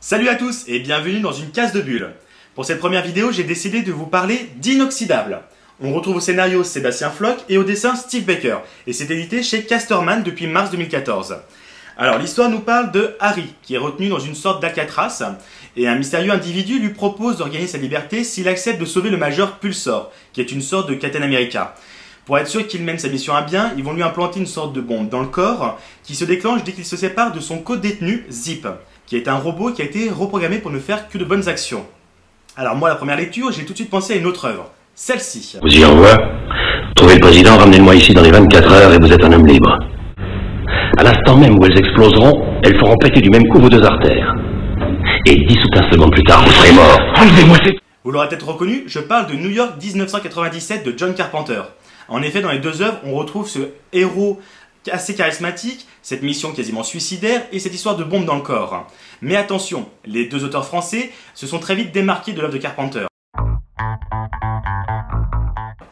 Salut à tous et bienvenue dans une case de bulles. Pour cette première vidéo, j'ai décidé de vous parler d'Inoxydable. On retrouve au scénario Sébastien Floch et au dessin Steve Baker, et c'est édité chez Casterman depuis mars 2014. Alors l'histoire nous parle de Harry, qui est retenu dans une sorte d'Alcatraz, et un mystérieux individu lui propose de regagner sa liberté s'il accepte de sauver le Major Pulsor, qui est une sorte de Captain America. Pour être sûr qu'il mène sa mission à bien, ils vont lui implanter une sorte de bombe dans le corps, qui se déclenche dès qu'il se sépare de son co-détenu Zip, qui est un robot qui a été reprogrammé pour ne faire que de bonnes actions. Alors moi, la première lecture, j'ai tout de suite pensé à une autre œuvre, celle-ci. Vous y envoie. Trouvez le président, ramenez-moi ici dans les 24 heures et vous êtes un homme libre. À l'instant même où elles exploseront, elles feront péter du même coup vos deux artères. Et 10 ou 15 secondes plus tard, vous serez mort. Enlevez-moi ces... Vous l'aurez peut-être reconnu, je parle de New York 1997 de John Carpenter. En effet, dans les deux œuvres, on retrouve ce héros assez charismatique, cette mission quasiment suicidaire et cette histoire de bombe dans le corps. Mais attention, les deux auteurs français se sont très vite démarqués de l'œuvre de Carpenter.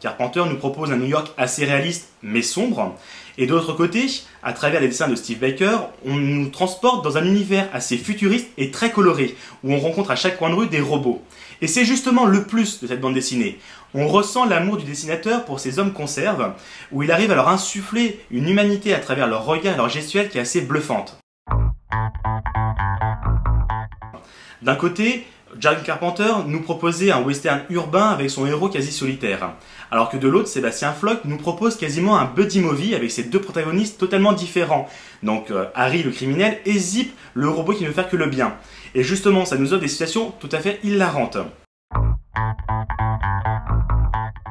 Carpenter nous propose un New York assez réaliste mais sombre, et de l'autre côté, à travers les dessins de Steve Baker, on nous transporte dans un univers assez futuriste et très coloré, où on rencontre à chaque coin de rue des robots. Et c'est justement le plus de cette bande dessinée. On ressent l'amour du dessinateur pour ces hommes conserves, où il arrive à leur insuffler une humanité à travers leur regard et leur gestuelle qui est assez bluffante. D'un côté, John Carpenter nous proposait un western urbain avec son héros quasi solitaire, alors que de l'autre, Sébastien Floch nous propose quasiment un buddy movie avec ses deux protagonistes totalement différents. Donc Harry le criminel et Zip le robot qui ne veut faire que le bien. Et justement, ça nous offre des situations tout à fait hilarantes.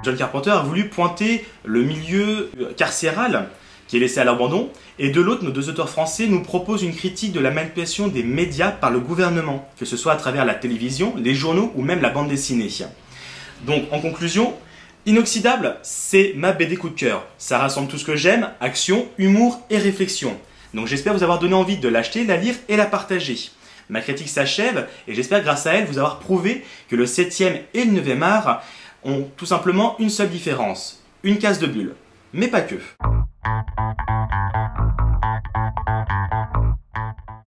John Carpenter a voulu pointer le milieu carcéral qui est laissé à l'abandon, et de l'autre, nos deux auteurs français nous proposent une critique de la manipulation des médias par le gouvernement, que ce soit à travers la télévision, les journaux ou même la bande dessinée. Donc, en conclusion, Inoxydable, c'est ma BD coup de cœur. Ça rassemble tout ce que j'aime, action, humour et réflexion. Donc j'espère vous avoir donné envie de l'acheter, la lire et la partager. Ma critique s'achève, et j'espère grâce à elle vous avoir prouvé que le 7e et le 9e art ont tout simplement une seule différence, une case de bulles. Mais pas que.